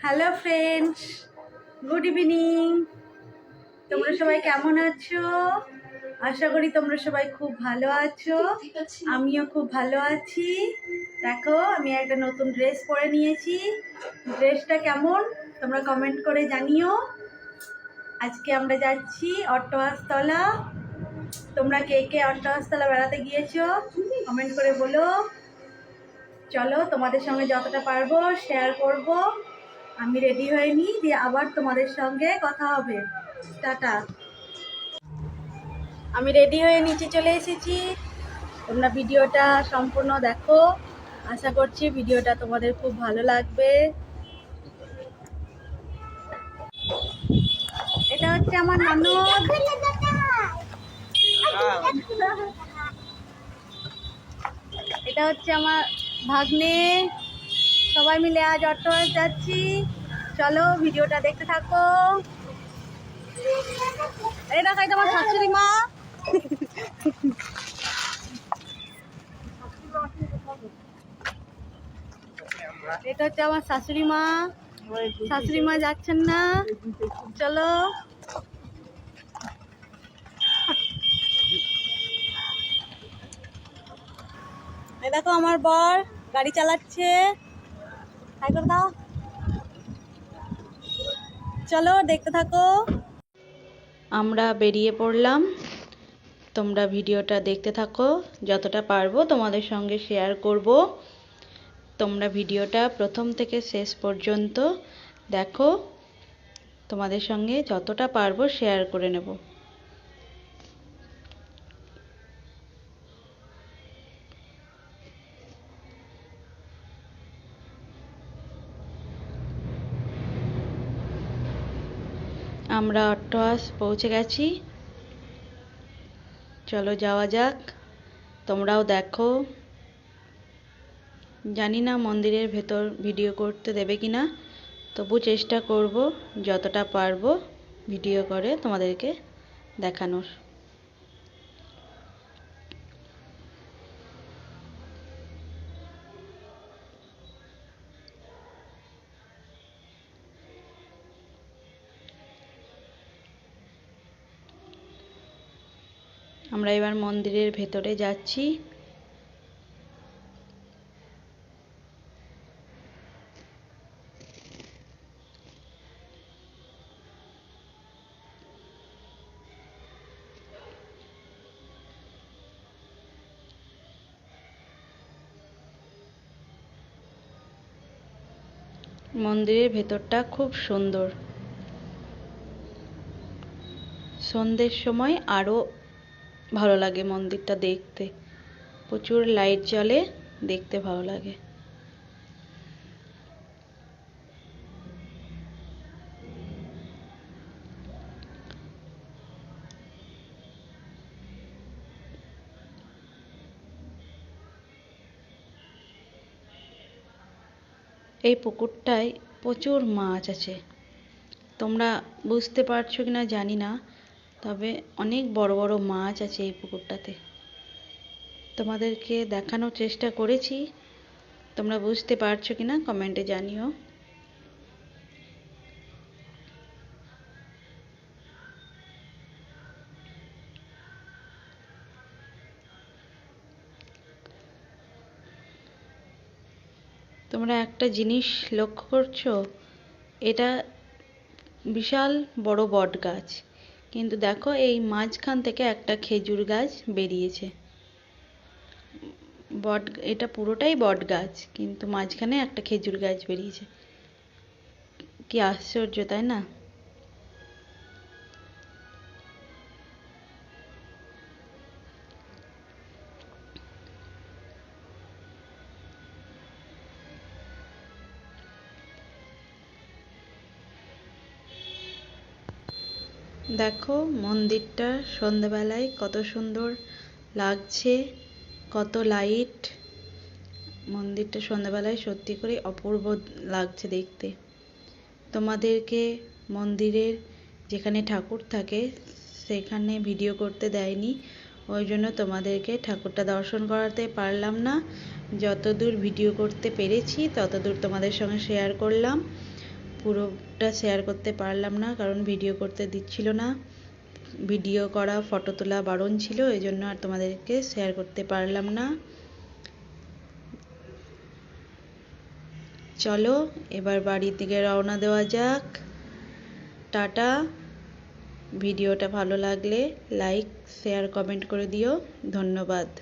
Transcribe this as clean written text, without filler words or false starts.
Hello friends, good evening. তোমরা সবাই কেমন আছো? আশা করি তোমরা সবাই খুব ভালো আছো। আমিও খুব ভালো আছি। দেখো, আমি একটা নতুন ড্রেস পরে নিয়েছি। ড্রেসটা কেমন তোমরা কমেন্ট করে জানিও। আজকে আমরা যাচ্ছি অট্টহাসতলা। তোমরা কে কে অট্টহাসতলা বেড়াতে গিয়েছো কমেন্ট করে বলো। চলো, তোমাদের সঙ্গে যতটা পারবো শেয়ার করব। আমি রেডি হয়ে নিই, দিয়ে আবার তোমাদের সঙ্গে কথা হবে। টাটা। আমি রেডি হয়ে নিচে চলে এসেছি। তোমরা ভিডিওটা সম্পূর্ণ দেখো। আশা করছি ভিডিওটা তোমাদের খুব ভালো লাগবে। এটা হচ্ছে আমার ননদ, এটা হচ্ছে আমার ভাগ্নে। সবাই মিলে আজ অট্টহাস যাচ্ছি। চলো, ভিডিওটা দেখতে থাকো। এই দেখাই তোমার শাশুড়ি মা। এটা হচ্ছে আমার শাশুড়ি মা। শাশুড়ি মা যাচ্ছেন না। চলো। এই দেখো আমার বর গাড়ি চালাচ্ছে। হাই করে দাও। চলো, দেখতে থাকো। আমরা বেরিয়ে পড়লাম। তোমরা ভিডিওটা দেখতে থাকো। যতটা পারবো তোমাদের সঙ্গে শেয়ার করব। তোমরা ভিডিওটা প্রথম থেকে শেষ পর্যন্ত দেখো। তোমাদের সঙ্গে যতটা পারবো শেয়ার করে নেব। আমরা অট্টহাস পৌঁছে গেছি। চলো যাওয়া যাক। তোমরাও দেখো। জানি না মন্দিরের ভেতর ভিডিও করতে দেবে কিনা, তবু চেষ্টা করব যতটা পারবো ভিডিও করে তোমাদেরকে দেখানোর। আমরা এবার মন্দিরের ভেতরে যাচ্ছি। মন্দিরের ভেতরটা খুব সুন্দর। সন্ধ্যের সময় আরো ভালো লাগে মন্দিরটা দেখতে। প্রচুর লাইট জ্বলে, দেখতে ভালো লাগে। এই পুকুরটায় প্রচুর মাছ আছে। তোমরা বুঝতে পারছো কিনা জানি না, তবে অনেক বড় বড় মাছ আছে এই পুকুরটাতে। তোমাদেরকে দেখানোর চেষ্টা করেছি। তোমরা বুঝতে পারছো কিনা কমেন্টে জানিও। তোমরা একটা জিনিস লক্ষ্য করছো? এটা বিশাল বড় বট গাছ, কিন্তু দেখো এই মাঝখান থেকে একটা খেজুর গাছ বেরিয়েছে। এটা পুরোটাই বট গাছ, কিন্তু মাঝখানে একটা খেজুর গাছ বেরিয়েছে। কি আশ্চর্য, তাই না? দেখো মন্দিরটা সন্ধ্যাবেলায় কত সুন্দর লাগছে, কত লাইট। মন্দিরটা সন্ধ্যাবেলায় সত্যি করে অপূর্ব লাগছে দেখতে। তোমাদেরকে মন্দিরের যেখানে ঠাকুর থাকে সেখানে ভিডিও করতে দেয়নি, ওই জন্য তোমাদেরকে ঠাকুরটা দর্শন করাতে পারলাম না। যতদূর ভিডিও করতে পেরেছি ততদূর তোমাদের সঙ্গে শেয়ার করলাম। পুরোটা শেয়ার করতে পারলাম না, কারণ ভিডিও করতে দিচ্ছিল না। ভিডিও করা, ফটো তোলা বারণ ছিল, এই জন্য আর তোমাদেরকে শেয়ার করতে পারলাম না। চলো এবার বাড়ির দিকে রওনা দেওয়া যাক। টাটা। ভিডিওটা ভালো লাগলে লাইক, শেয়ার, কমেন্ট করে দিও। ধন্যবাদ।